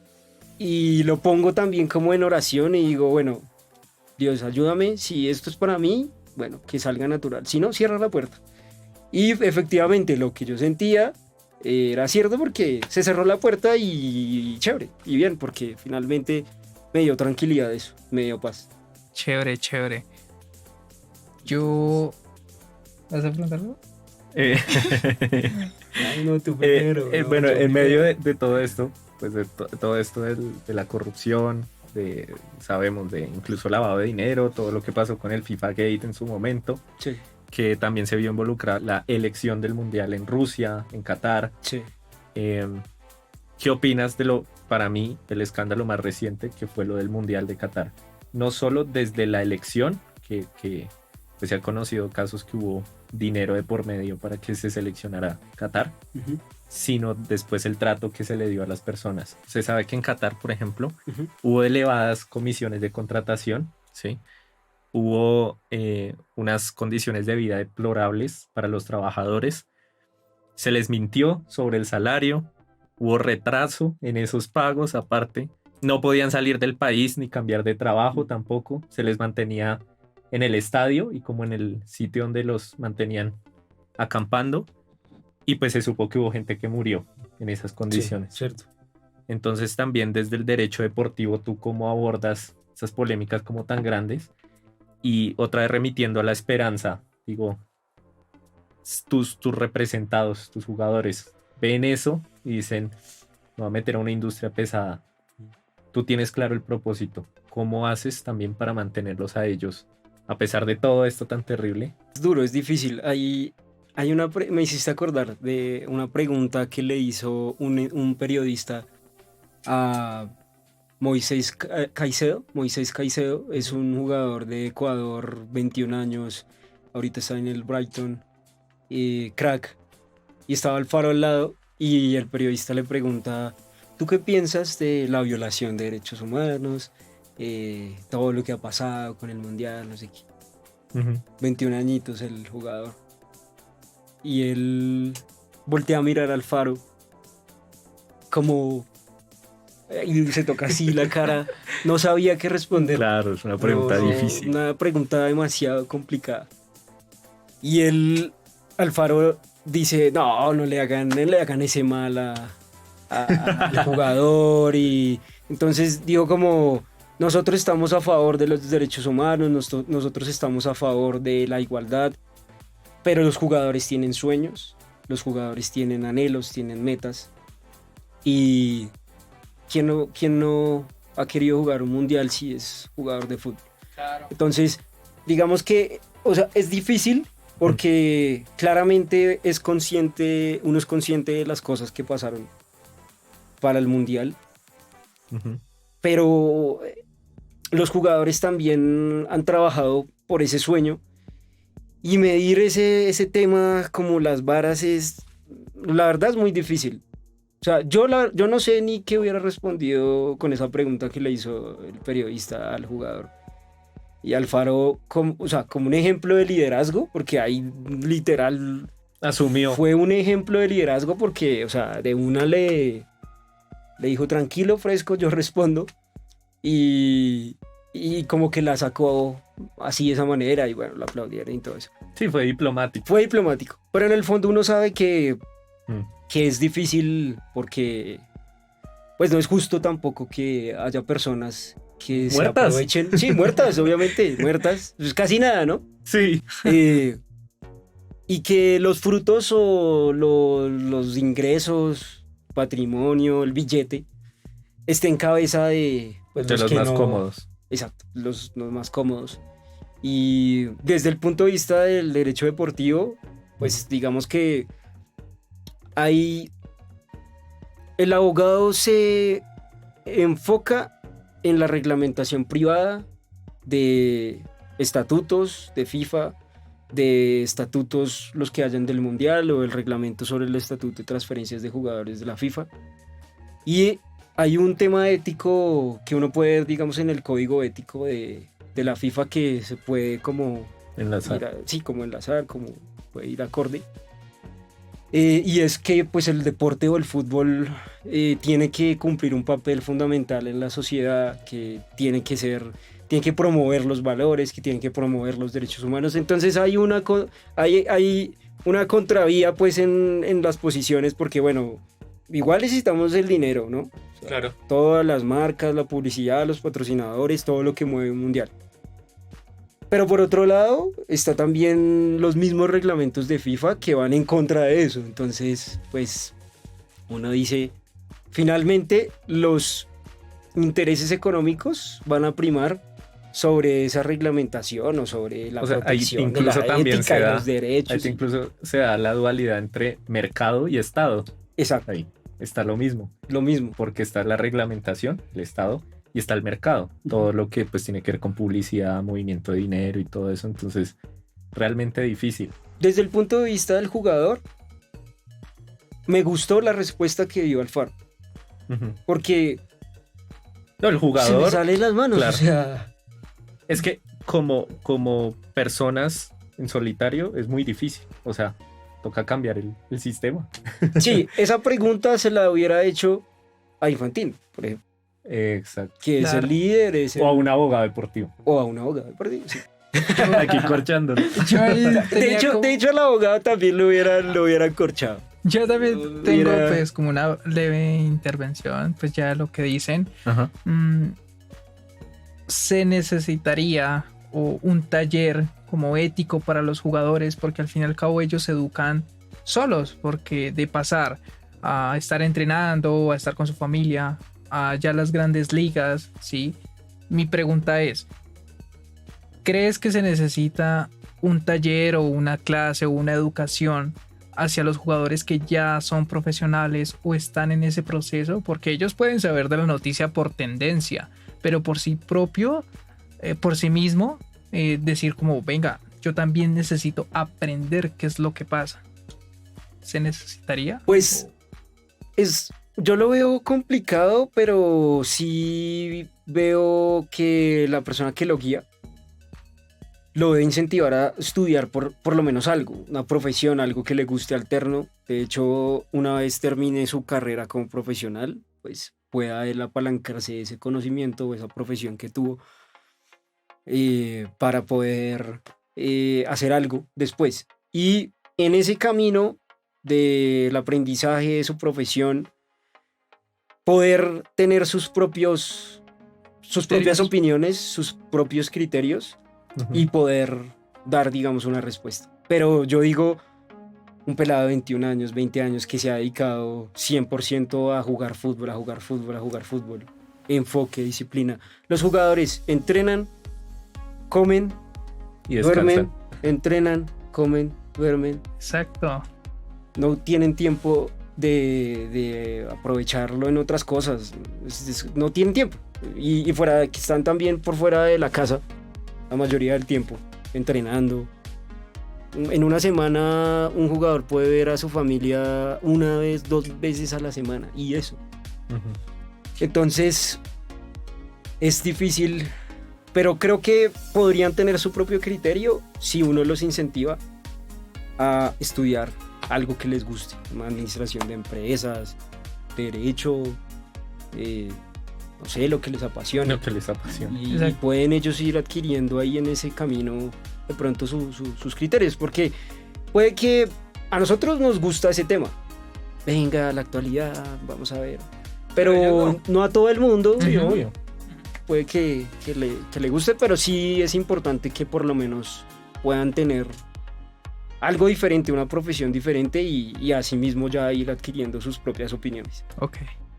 lo pongo también como en oración y digo, bueno, Dios, ayúdame, si esto es para mí, bueno, que salga natural. Si no, cierra la puerta. Y efectivamente lo que yo sentía era cierto porque se cerró la puerta y chévere, y bien, porque finalmente me dio tranquilidad eso, me dio paz. Chévere, chévere. Yo... ¿Vas a preguntar algo? Eh, Ay, no, tú primero. No, bueno, yo en primero. medio de todo esto, pues de todo esto de la corrupción, sabemos de incluso lavado de dinero, todo lo que pasó con el FIFA Gate en su momento, Sí, que también se vio involucrada la elección del Mundial en Rusia, en Qatar. sí. ¿Qué opinas de lo para mí el escándalo más reciente, que fue lo del Mundial de Qatar. No solo desde la elección, que pues se ha conocido casos que hubo dinero de por medio para que se seleccionara Qatar, sino después el trato que se le dio a las personas. Se sabe que en Qatar, por ejemplo, hubo elevadas comisiones de contratación, ¿sí? Hubo unas condiciones de vida deplorables para los trabajadores. Se les mintió sobre el salario. Hubo retraso en esos pagos aparte. No podían salir del país ni cambiar de trabajo tampoco. Se les mantenía en el estadio y como en el sitio donde los mantenían acampando. Y pues se supo que hubo gente que murió en esas condiciones. Sí, cierto. Entonces también desde el derecho deportivo, ¿tú cómo abordas esas polémicas como tan grandes? Y otra vez remitiendo a la esperanza, digo, tus representados, tus jugadores, ven eso y dicen, me voy a meter a una industria pesada. Tú tienes claro el propósito. ¿Cómo haces también para mantenerlos a ellos? A pesar de todo esto tan terrible. Es duro, es difícil. Me hiciste acordar de una pregunta que le hizo un periodista a Moisés Caicedo. Moisés Caicedo es un jugador de Ecuador, 21 años, ahorita está en el Brighton, crack. Y estaba Alfaro al lado y el periodista le pregunta, ¿tú qué piensas de la violación de derechos humanos? Todo lo que ha pasado con el Mundial, no sé qué. 21 añitos el jugador. Y él voltea a mirar al Alfaro como... Y se toca así la cara. No sabía qué responder. Claro, es una pregunta difícil. Una pregunta demasiado complicada. Y el Alfaro dice, no le hagan ese mal al jugador. Y entonces digo como, nosotros estamos a favor de los derechos humanos, nosotros estamos a favor de la igualdad, pero los jugadores tienen sueños, los jugadores tienen anhelos, tienen metas. Y ¿quién no ha querido jugar un mundial si es jugador de fútbol? Claro. Entonces, digamos que, o sea, es difícil porque claramente uno es consciente de las cosas que pasaron para el mundial, pero los jugadores también han trabajado por ese sueño y medir ese tema como las varas la verdad es muy difícil. O sea, yo no sé ni qué hubiera respondido con esa pregunta que le hizo el periodista al jugador. Y Alfaro, como un ejemplo de liderazgo, porque ahí literal asumió. Fue un ejemplo de liderazgo porque, o sea, de una le dijo, tranquilo, fresco, yo respondo. Y como que la sacó así de esa manera y bueno, la aplaudieron y todo eso. Sí, fue diplomático. Fue diplomático. Pero en el fondo uno sabe que es difícil porque pues no es justo tampoco que haya personas que se aprovechen. Sí, muertas, obviamente, muertas. Pues casi nada, ¿no? Sí. Y que los frutos o los ingresos, patrimonio, el billete, esté en cabeza de los más cómodos. Exacto, los más cómodos. Y desde el punto de vista del derecho deportivo, pues digamos que el abogado se enfoca en la reglamentación privada de estatutos de FIFA, de estatutos los que hayan del Mundial o el reglamento sobre el estatuto de transferencias de jugadores de la FIFA. Y hay un tema ético que uno puede ver, digamos, en el código ético de la FIFA que se puede como enlazar. Como enlazar, como puede ir acorde. Y es que pues el deporte o el fútbol tiene que cumplir un papel fundamental en la sociedad, que tiene que promover los valores, que tiene que promover los derechos humanos. Entonces hay una contravía pues en las posiciones porque bueno, igual necesitamos el dinero, ¿no? O sea, claro. Todas las marcas, la publicidad, los patrocinadores, todo lo que mueve un mundial. Pero por otro lado, está también los mismos reglamentos de FIFA que van en contra de eso. Entonces, pues, uno dice, finalmente los intereses económicos van a primar sobre esa reglamentación o sobre la protección de la ética y los derechos. Ahí incluso se da la dualidad entre mercado y Estado. Exacto. Ahí. está lo mismo, Lo mismo. porque está la reglamentación, el Estado, y está el mercado, todo lo que pues tiene que ver con publicidad, movimiento de dinero y todo eso, entonces realmente difícil. Desde el punto de vista del jugador, me gustó la respuesta que dio Alfaro, Ujú. porque No, el se me jugador, sale de las manos, claro. o sea, es que como personas en solitario es muy difícil, o sea, toca cambiar el sistema. sí, esa pregunta se la hubiera hecho a Infantino, por ejemplo, Exacto. que es Claro. el líder, es el- O a un abogado deportivo. o a un abogado, perdí, sí. Aquí corchándolo. Yo ahí De tenía hecho, como- de hecho, al abogado también lo hubieran corchado. yo también tengo Mira. pues como una leve intervención, pues ya lo que dicen. Ajá. Se necesitaría o un taller como ético para los jugadores, porque al fin y al cabo ellos se educan solos, porque de pasar a estar entrenando, a estar con su familia, a ya las grandes ligas, ¿sí? Mi pregunta es, ¿crees que se necesita un taller o una clase o una educación hacia los jugadores que ya son profesionales o están en ese proceso? Porque ellos pueden saber de la noticia por tendencia, pero por sí propio, por sí mismo, decir como, venga, yo también necesito aprender qué es lo que pasa. ¿Se necesitaría? Pues yo lo veo complicado, pero sí veo que la persona que lo guía lo debe incentivar a estudiar por lo menos algo, una profesión, algo que le guste alterno. De hecho, una vez termine su carrera como profesional, pues pueda él apalancarse de ese conocimiento o esa profesión que tuvo para poder hacer algo después. Y en ese camino del aprendizaje de su profesión, poder tener sus propias Criterios. opiniones, sus propios criterios Ujú. y poder dar, digamos, una respuesta. Pero yo digo, un pelado de 21 años, 20 años que se ha dedicado 100% a jugar fútbol, a jugar fútbol, a jugar fútbol. Enfoque, disciplina. Los jugadores entrenan, comen, Y duermen, descansan. entrenan, comen, duermen. Exacto. No tienen tiempo de aprovecharlo en otras cosas. No tienen tiempo. Y fuera de que están también por fuera de la casa la mayoría del tiempo, entrenando. En una semana un jugador puede ver a su familia una vez, 2 veces a la semana y eso. Ujú. Entonces es difícil, pero creo que podrían tener su propio criterio si uno los incentiva a estudiar algo que les guste, como administración de empresas, derecho, no sé, lo que les apasiona. Lo que les apasiona. Y Exacto. pueden ellos ir adquiriendo ahí en ese camino de pronto sus criterios, porque puede que a nosotros nos gusta ese tema. Venga, la actualidad, vamos a ver. Pero Pero no a todo el mundo. Sí, Ujú. obvio. Puede que le guste, pero sí es importante que por lo menos puedan tener algo diferente, una profesión diferente y asimismo ya ir adquiriendo sus propias opiniones. Ok.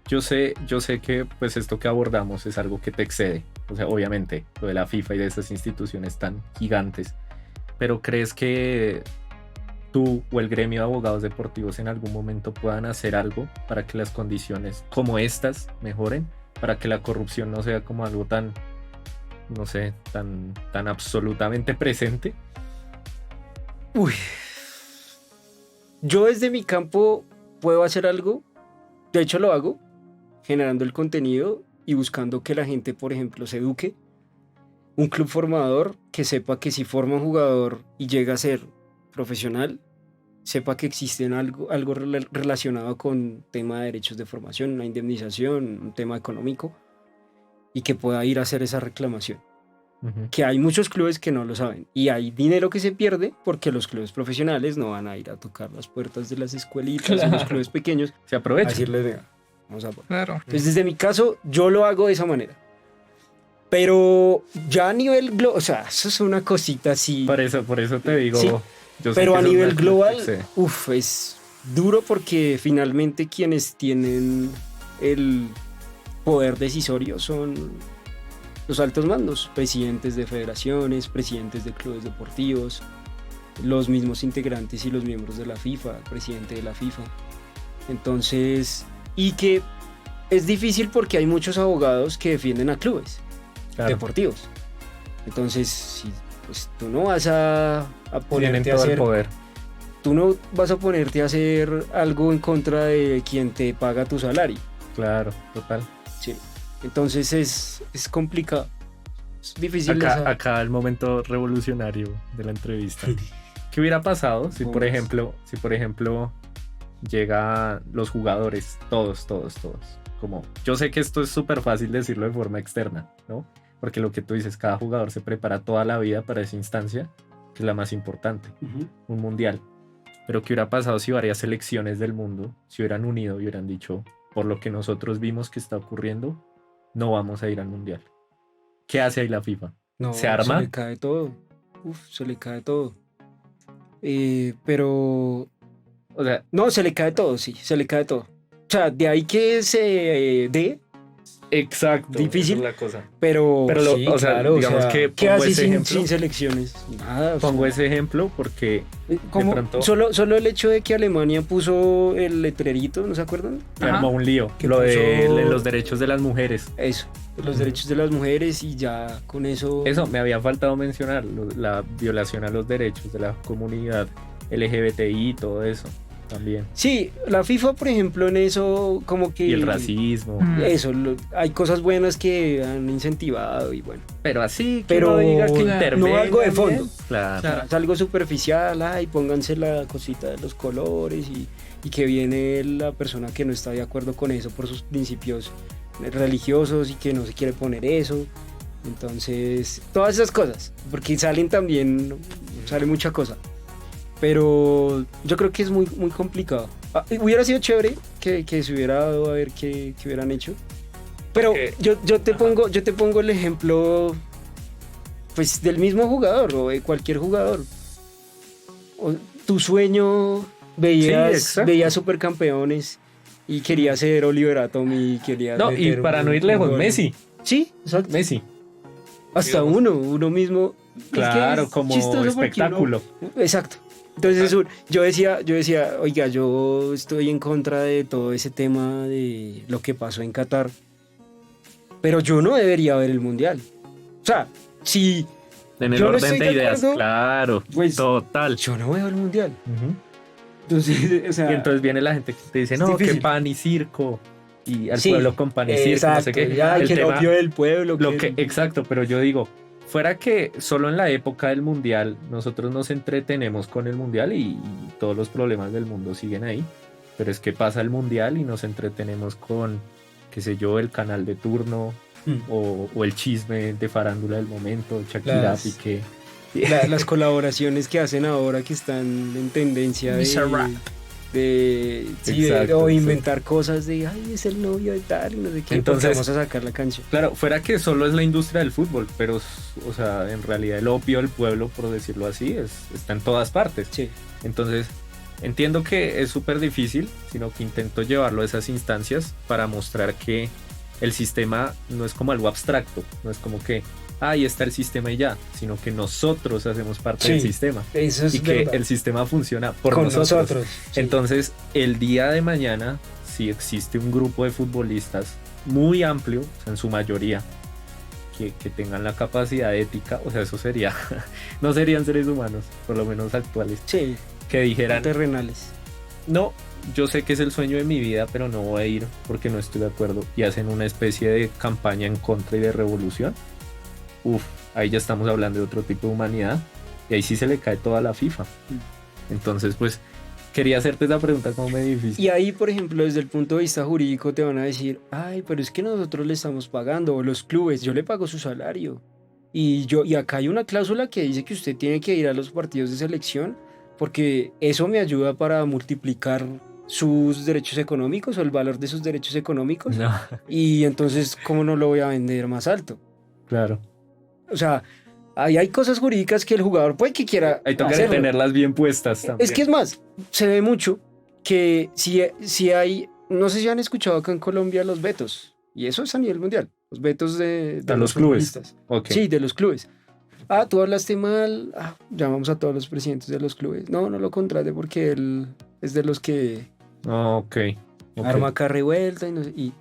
Yo sé que pues esto que abordamos es algo que te excede. O sea, obviamente, lo de la FIFA y de estas instituciones tan gigantes. Pero ¿crees que tú o el gremio de abogados deportivos en algún momento puedan hacer algo para que las condiciones como estas mejoren? Para que la corrupción no sea como algo tan, no sé, tan absolutamente presente. Uy. Yo desde mi campo puedo hacer algo. De hecho lo hago, generando el contenido y buscando que la gente, por ejemplo, se eduque. Un club formador que sepa que si forma un jugador y llega a ser profesional, sepa que existe algo relacionado con tema de derechos de formación, una indemnización, un tema económico, y que pueda ir a hacer esa reclamación. Ujú. Que hay muchos clubes que no lo saben y hay dinero que se pierde porque los clubes profesionales no van a ir a tocar las puertas de las escuelitas, Claro. de los clubes pequeños, Se a aprovecha. decirles, "Venga, vamos a poner". Claro. Entonces, desde mi caso, yo lo hago de esa manera. Pero ya a nivel global, o sea, eso es una cosita así. Por eso te digo. Sí, yo sé Pero que a eso es nivel una cosa global, que excede. es duro porque finalmente quienes tienen el poder decisorio son los altos mandos, presidentes de federaciones, presidentes de clubes deportivos, los mismos integrantes y los miembros de la FIFA, el presidente de la FIFA. Entonces, y que es difícil porque hay muchos abogados que defienden a clubes Claro. deportivos. Entonces, si, pues, tú no vas a Tienen ponerte a todo el hacer, poder. tú no vas a ponerte a hacer algo en contra de quien te paga tu salario. Claro, total. Sí. Entonces es complicado. Es difícil. Acá el momento revolucionario de la entrevista. ¿Qué hubiera pasado si, por ejemplo, llega los jugadores, todos, como, yo sé que esto es súper fácil decirlo de forma externa, ¿no? Porque lo que tú dices, cada jugador se prepara toda la vida para esa instancia, que es la más importante, Ujú. un mundial. Pero ¿qué hubiera pasado si varias selecciones del mundo se hubieran unido y hubieran dicho, por lo que nosotros vimos que está ocurriendo, no vamos a ir al mundial? ¿Qué hace ahí la FIFA? No, ¿Se arma? Se le cae todo. Se le cae todo. Pero O sea, no, se le cae todo, sí, se le cae todo. O sea, de ahí que se dé, exacto. Difícil. esa es la cosa. pero Sí, o sea, claro, digamos que ¿qué pongo hace ese ejemplo. sin selecciones? Nada. o Pongo sea, ese ejemplo porque como pronto- solo el hecho de que Alemania puso el letrerito, ¿no se acuerdan? me Ajá. armó un lío. Que Lo de puso- los derechos de las mujeres. Eso, los Ujú. derechos de las mujeres y ya con eso. Eso me había faltado mencionar, la violación a los derechos de la comunidad LGBTI y todo eso también. Sí, la FIFA, por ejemplo, en eso como que... Y el racismo. Mm. Eso, hay cosas buenas que han incentivado y bueno. Pero así, que Pero uno diga que no intervengan algo de fondo. bien. Claro. Claro. Es algo superficial, ay, pónganse la cosita de los colores y que viene la persona que no está de acuerdo con eso por sus principios religiosos y que no se quiere poner eso. Entonces, todas esas cosas, porque salen también, sale mucha cosa. Pero yo creo que es muy, muy complicado. Hubiera sido chévere que se hubiera dado a ver qué hubieran hecho. Pero Porque- yo te pongo el ejemplo pues del mismo jugador o de cualquier jugador. Tu sueño, Sí, exacto. veías supercampeones y querías ser Oliver Atom y querías No, y meter para no ir un lejos, gol. Messi. Sí, exacto. Messi. Hasta digamos. uno mismo. Es que Claro, es como chistoso porque espectáculo. exacto. Entonces yo decía, oiga, yo estoy en contra de todo ese tema de lo que pasó en Qatar, pero yo no debería ver el mundial. O sea, si En el Yo no orden estoy de de ideas, acuerdo, claro. pues, Total. yo no veo el mundial. Ujú. Entonces, o sea, Y entonces viene la gente que te dice, es no, que difícil. pan y circo. Y al sí, pueblo con pan y circo, no sé exacto, qué. ya, El que el tema- opio del pueblo. Exacto, pero yo digo, fuera que solo en la época del mundial nosotros nos entretenemos con el mundial y todos los problemas del mundo siguen ahí, pero es que pasa el mundial y nos entretenemos con, qué sé yo, el canal de turno o el chisme de farándula del momento, Shakira, Las- Piqué. Las colaboraciones que hacen ahora que están en tendencia Mr. Rap. o inventar cosas de ay, es el novio de tal y no sé qué, Entonces- porque vamos a sacar la cancha. Claro, fuera que solo es la industria del fútbol, pero, o sea, en realidad el opio del pueblo, por decirlo así, está en todas partes. Sí. Entonces, entiendo que es súper difícil, sino que intento llevarlo a esas instancias para mostrar que el sistema no es como algo abstracto, no es como que, ahí está el sistema y ya, sino que nosotros hacemos parte del Sí, sistema Eso es y que verdad. el sistema funciona por Con nosotros. sí. Entonces, el día de mañana, si existe un grupo de futbolistas muy amplio, o sea, en su mayoría, que tengan la capacidad ética, o sea, eso sería, no serían seres humanos, por lo menos actuales, Sí, que dijeran, terrenales. no, yo sé que es el sueño de mi vida, pero no voy a ir porque no estoy de acuerdo, y hacen una especie de campaña en contra y de revolución. Uf, ahí ya estamos hablando de otro tipo de humanidad, y ahí sí se le cae toda la FIFA. Entonces, pues, quería hacerte esa pregunta como medio difícil. Y ahí, por ejemplo, desde el punto de vista jurídico te van a decir, ay, pero es que nosotros le estamos pagando, o los clubes, yo le pago su salario. Y acá hay una cláusula que dice que usted tiene que ir a los partidos de selección porque eso me ayuda para multiplicar sus derechos económicos o el valor de sus derechos económicos. No, Y entonces, ¿cómo no lo voy a vender más alto? claro. O sea, ahí hay cosas jurídicas que el jugador puede que quiera Hay que hacerlo. tenerlas bien puestas también. Es que es más, se ve mucho que si hay, no sé si han escuchado acá en Colombia los vetos, y eso es a nivel mundial, los vetos de A los clubes. futbolistas. Ok. Sí, de los clubes. Ah, tú hablaste mal, llamamos a todos los presidentes de los clubes. No lo contrate porque él es de los que... Ok. Ok. arma acá revuelta y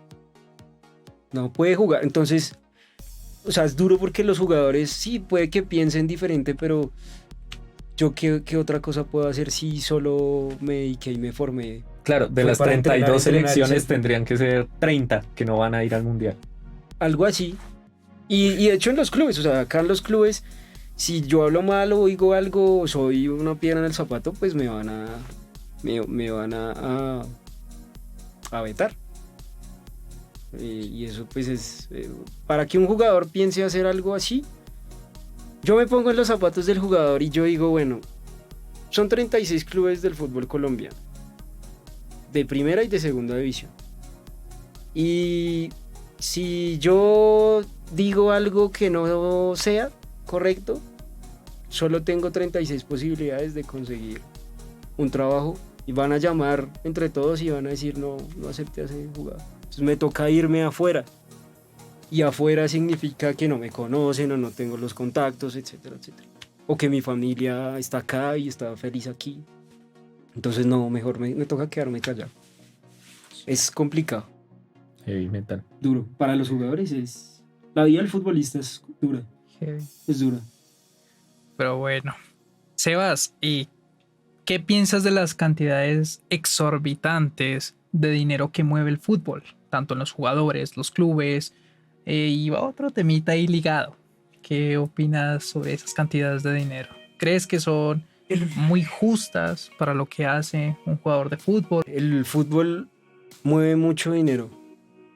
no puede jugar. Entonces, o sea, es duro porque los jugadores sí puede que piensen diferente, pero yo qué otra cosa puedo hacer si solo me dediqué y me formé. Claro, de Fue las para entrenar, 32 entrenar y selecciones ser- tendrían que ser 30 que no van a ir al mundial. Algo así. Y de hecho en los clubes, o sea, acá en los clubes, si yo hablo mal o digo algo, o soy una piedra en el zapato, pues me van a vetar. Y eso pues es, para que un jugador piense hacer algo así, yo me pongo en los zapatos del jugador y yo digo, bueno, son 36 clubes del fútbol colombiano, de primera y de segunda división. Y si yo digo algo que no sea correcto, solo tengo 36 posibilidades de conseguir un trabajo y van a llamar entre todos y van a decir no, no acepté a ese jugador. Entonces me toca irme afuera. Y afuera significa que no me conocen o no tengo los contactos, etcétera, etcétera. O que mi familia está acá y está feliz aquí. Entonces no, mejor me toca quedarme callado. Es complicado, Heavy metal. duro. Para los jugadores es... La vida del futbolista es dura, Heavy. es dura. Pero bueno. Sebas, ¿y qué piensas de las cantidades exorbitantes de dinero que mueve el fútbol? Tanto en los jugadores, los clubes, y va otro temita ahí ligado. ¿Qué opinas sobre esas cantidades de dinero? ¿Crees que son muy justas para lo que hace un jugador de fútbol? El fútbol mueve mucho dinero,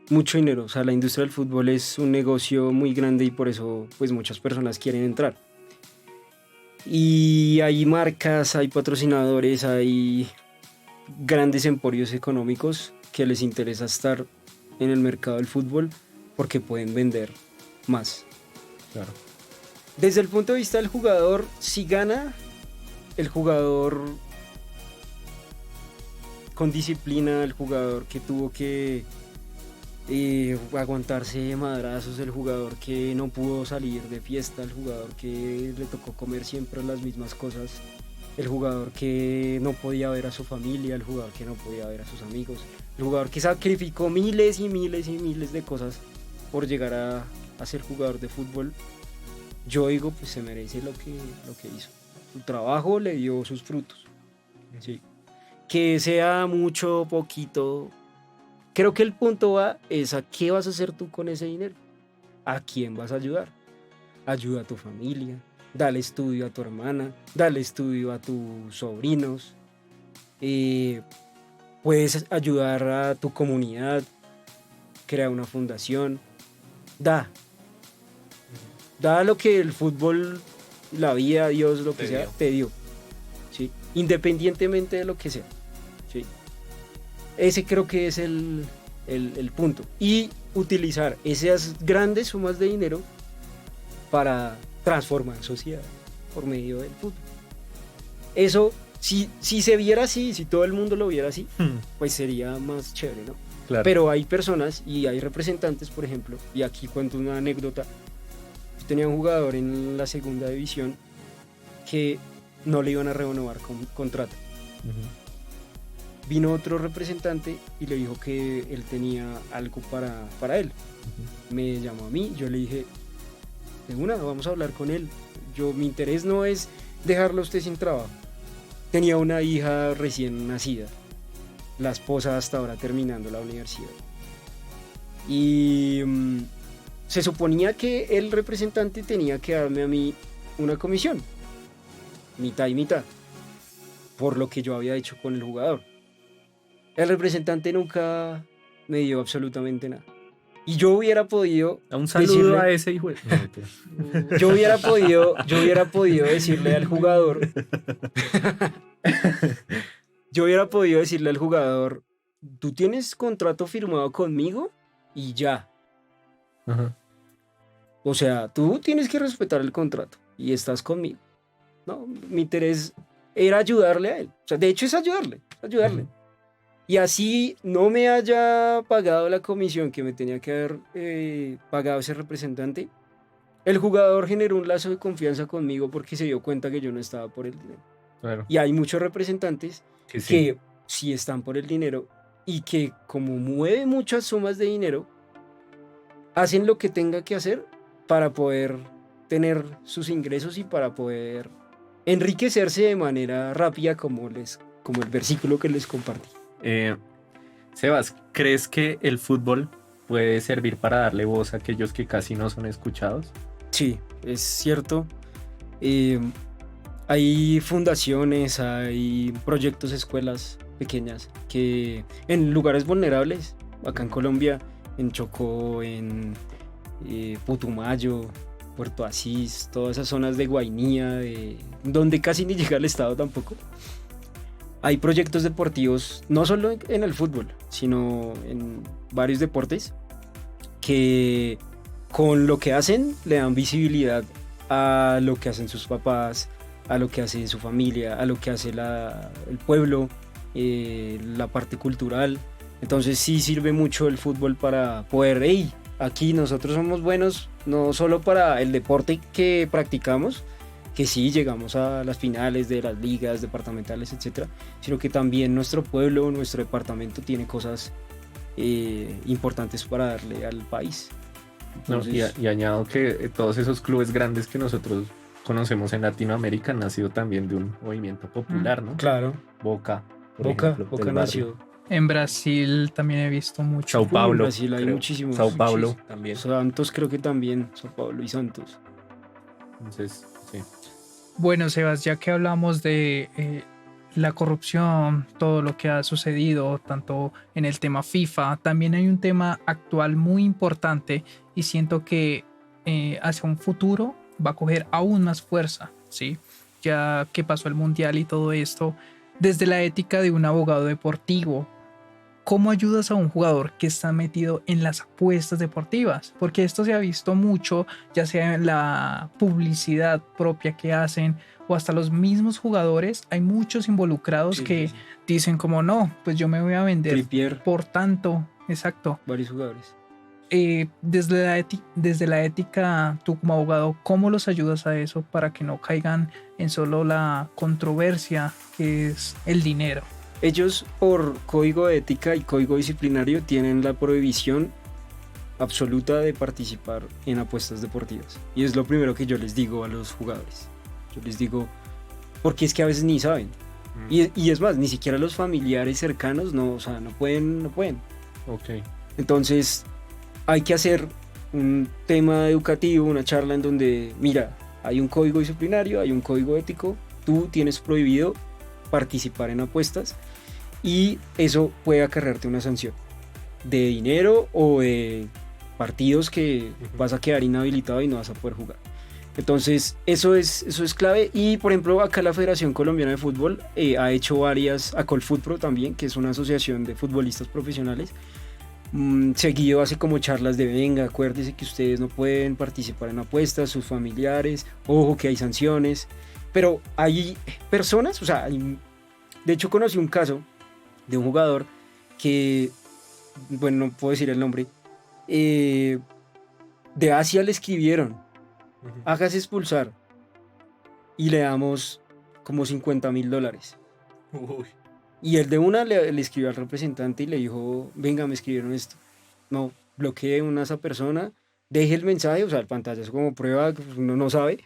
mucho dinero. O sea, la industria del fútbol es un negocio muy grande y por eso pues muchas personas quieren entrar. Y hay marcas, hay patrocinadores, hay grandes emporios económicos que les interesa estar en el mercado del fútbol porque pueden vender más. Claro. Desde el punto de vista del jugador, si gana, el jugador con disciplina, el jugador que tuvo que aguantarse madrazos, el jugador que no pudo salir de fiesta, el jugador que le tocó comer siempre las mismas cosas, el jugador que no podía ver a su familia, el jugador que no podía ver a sus amigos, el jugador que sacrificó miles y miles y miles de cosas por llegar a ser jugador de fútbol. Yo digo, pues se merece lo que hizo. Su trabajo le dio sus frutos. Sí. Que sea mucho, poquito. Creo que el punto va es a qué vas a hacer tú con ese dinero. ¿A quién vas a ayudar? Ayuda a tu familia. Dale estudio a tu hermana. Dale estudio a tus sobrinos. Puedes ayudar a tu comunidad. Crea una fundación. Da lo que el fútbol, la vida, Dios, lo que sea, te dio. ¿Sí? Independientemente de lo que sea. ¿Sí? Ese creo que es el punto. Y utilizar esas grandes sumas de dinero para transformar sociedad por medio del fútbol. Eso, si se viera así, si todo el mundo lo viera así, pues sería más chévere, ¿no? Claro. Pero hay personas y hay representantes, por ejemplo, y aquí cuento una anécdota. Tenía un jugador en la segunda división que no le iban a renovar contrato. Uh-huh. Vino otro representante y le dijo que él tenía algo para él. Uh-huh. Me llamó a mí, yo le dije, de una, vamos a hablar con él. Mi interés no es dejarlo a usted sin trabajo. Tenía una hija recién nacida, la esposa hasta ahora terminando la universidad. Y se suponía que el representante tenía que darme a mí una comisión, mitad y mitad, por lo que yo había hecho con el jugador. El representante nunca me dio absolutamente nada. Y yo hubiera podido Un saludo decirle, a ese hijo. No, yo hubiera podido decirle al jugador, tú tienes contrato firmado conmigo y ya. uh-huh. O sea, tú tienes que respetar el contrato y estás conmigo. No, mi interés era ayudarle a él. O sea, de hecho es ayudarle. Uh-huh. Y así no me haya pagado la comisión que me tenía que haber pagado ese representante, el jugador generó un lazo de confianza conmigo porque se dio cuenta que yo no estaba por el dinero. Claro. Y hay muchos representantes que sí están por el dinero y que como mueve muchas sumas de dinero, hacen lo que tenga que hacer para poder tener sus ingresos y para poder enriquecerse de manera rápida como el versículo que les compartí. Sebas, ¿crees que el fútbol puede servir para darle voz a aquellos que casi no son escuchados? Sí, es cierto. Hay fundaciones, hay proyectos, escuelas pequeñas que en lugares vulnerables, acá en Colombia, en Chocó, en Putumayo, Puerto Asís, todas esas zonas de Guainía, donde casi ni llega el Estado tampoco. Hay proyectos deportivos, no solo en el fútbol, sino en varios deportes, que con lo que hacen le dan visibilidad a lo que hacen sus papás, a lo que hace su familia, a lo que hace el pueblo, la parte cultural. Entonces sí sirve mucho el fútbol para poder, hey, aquí nosotros somos buenos, no solo para el deporte que practicamos, que sí llegamos a las finales de las ligas departamentales, etcétera, sino que también nuestro pueblo, nuestro departamento tiene cosas importantes para darle al país. Entonces, y añado que todos esos clubes grandes que nosotros conocemos en Latinoamérica han nacido también de un movimiento popular, ¿no? claro, Boca, por ejemplo, Boca del nació. En Brasil también he visto mucho. Sao Paulo, En Brasil hay creo. muchísimos. Sao Paulo también. Santos creo que también, Sao Paulo y Santos. Entonces, sí. Bueno, Sebas, ya que hablamos de la corrupción, todo lo que ha sucedido, tanto en el tema FIFA, también hay un tema actual muy importante y siento que hacia un futuro va a coger aún más fuerza, ¿sí? Ya que pasó el Mundial y todo esto, desde la ética de un abogado deportivo, ¿cómo ayudas a un jugador que está metido en las apuestas deportivas? Porque esto se ha visto mucho, ya sea en la publicidad propia que hacen o hasta los mismos jugadores. Hay muchos involucrados que dicen como no, pues yo me voy a vender Trippier, por tanto. Exacto. varios jugadores. Desde la ética, tú como abogado, ¿cómo los ayudas a eso para que no caigan en solo la controversia que es el dinero? Ellos, por código de ética y código disciplinario, tienen la prohibición absoluta de participar en apuestas deportivas. Y es lo primero que yo les digo a los jugadores. Yo les digo, porque es que a veces ni saben. Y es más, ni siquiera los familiares cercanos, no, o sea, no pueden. Ok. Entonces, hay que hacer un tema educativo, una charla en donde, mira, hay un código disciplinario, hay un código ético, tú tienes prohibido participar en apuestas y eso puede acarrearte una sanción de dinero o de partidos que vas a quedar inhabilitado y no vas a poder jugar. Entonces eso es clave. Y por ejemplo acá la Federación Colombiana de Fútbol ha hecho varias, a Colfutpro también, que es una asociación de futbolistas profesionales, seguido hace como charlas de venga, acuérdese que ustedes no pueden participar en apuestas, sus familiares, ojo que hay sanciones. Pero hay personas, o sea, de hecho conocí un caso de un jugador que, bueno, no puedo decir el nombre, de Asia le escribieron, hágase expulsar y le damos como $50,000. Uy. Y él de una le escribió al representante y le dijo, venga, me escribieron esto. No, bloquee a esa persona, deje el mensaje, o sea, el pantallazo como prueba, que uno no sabe,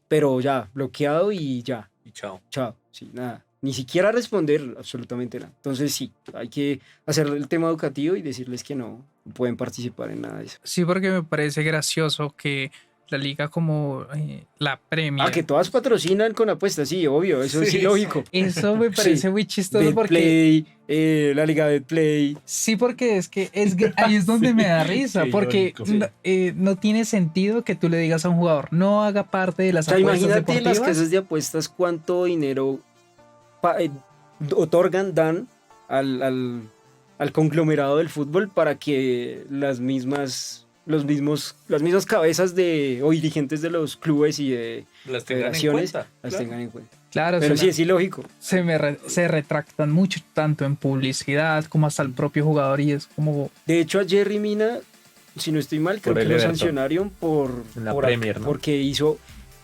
pero ya, bloqueado y ya. Y chao. Chao, sí, nada. Ni siquiera responder absolutamente nada. Entonces sí, hay que hacer el tema educativo y decirles que no pueden participar en nada de eso. Sí, porque me parece gracioso que la liga como la Premier... Que todas patrocinan con apuestas, sí, obvio, eso es ilógico. Eso me parece muy chistoso porque... Play, la liga de Play. Sí, porque es que ahí es donde me da risa, porque no tiene sentido que tú le digas a un jugador, no haga parte de las apuestas imagínate deportivas. las casas de apuestas cuánto dinero otorgan, dan al conglomerado del fútbol para que las mismas cabezas o dirigentes de los clubes y de las federaciones las tengan en cuenta. Claro, pero sí es ilógico. Se retractan mucho, tanto en publicidad como hasta el propio jugador, y es como... De hecho, a Jerry Mina, si no estoy mal, creo que lo sancionaron por la Premier, ¿no? porque hizo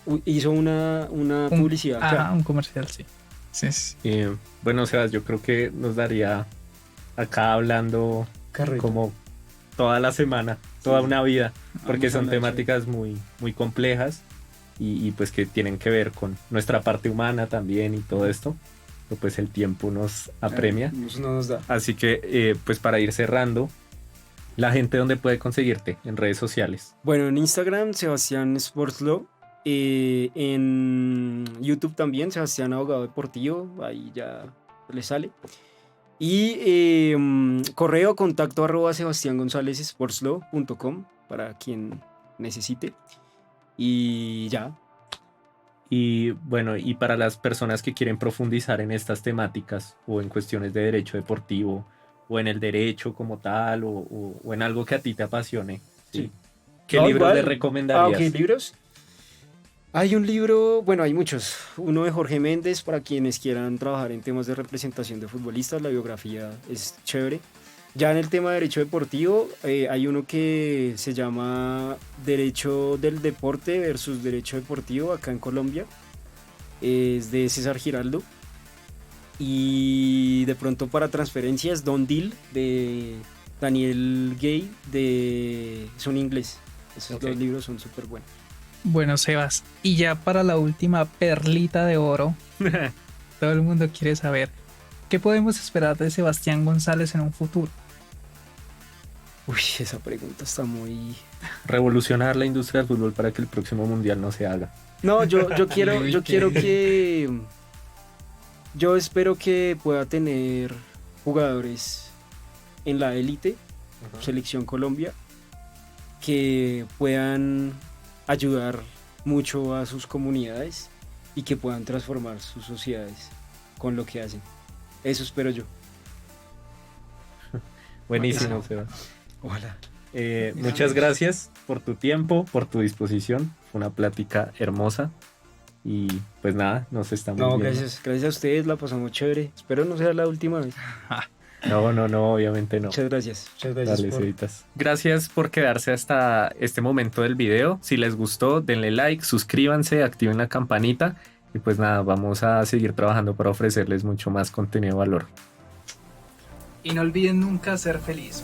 una publicidad. Un comercial, sí. Bueno, Sebas, yo creo que nos daría acá hablando Carreta. como toda la semana, toda una vida, porque Vamos a son hablar, temáticas muy, muy complejas y pues que tienen que ver con nuestra parte humana también y todo esto, pero pues el tiempo nos apremia. No nos da. Así que pues para ir cerrando, la gente donde puede conseguirte en redes sociales. Bueno, en Instagram, Sebastián Sportslaw. En YouTube también, Sebastián Abogado Deportivo. Ahí ya le sale. Y correo contacto @ sebastiangonzalezsportslaw.com para quien necesite. Y ya. Y bueno, y para las personas que quieren profundizar en estas temáticas o en cuestiones de derecho deportivo o en el derecho como tal o en algo que a ti te apasione, ¿sí? ¿Qué No, libros igual. le recomendarías? Ok, libros. Hay un libro, bueno, hay muchos. Uno de Jorge Méndez para quienes quieran trabajar en temas de representación de futbolistas. La biografía es chévere. Ya en el tema de derecho deportivo, hay uno que se llama Derecho del Deporte versus Derecho Deportivo acá en Colombia. Es de César Giraldo. Y de pronto para transferencias, Don Deal de Daniel Gay son inglés. Esos Ok. dos libros son súper buenos. Bueno, Sebas, y ya para la última perlita de oro, todo el mundo quiere saber, ¿qué podemos esperar de Sebastián González en un futuro? Uy, esa pregunta está muy... Revolucionar la industria del fútbol para que el próximo mundial no se haga. No, yo quiero Uy, que... Yo espero que pueda tener jugadores en la élite, Selección Colombia, que puedan ayudar mucho a sus comunidades y que puedan transformar sus sociedades con lo que hacen. Eso espero yo. Buenísimo, Wow. Seba. Ojalá. Muchas gracias por tu tiempo, por tu disposición. Fue una plática hermosa. Y pues nada, nos estamos No, viendo. gracias a ustedes, la pasamos chévere. Espero no sea la última vez. No, obviamente no. Muchas gracias. Muchas gracias Dale, por... Cevitas. Gracias por quedarse hasta este momento del video. Si les gustó, denle like, suscríbanse, activen la campanita. Y pues nada, vamos a seguir trabajando para ofrecerles mucho más contenido de valor. Y no olviden nunca ser feliz.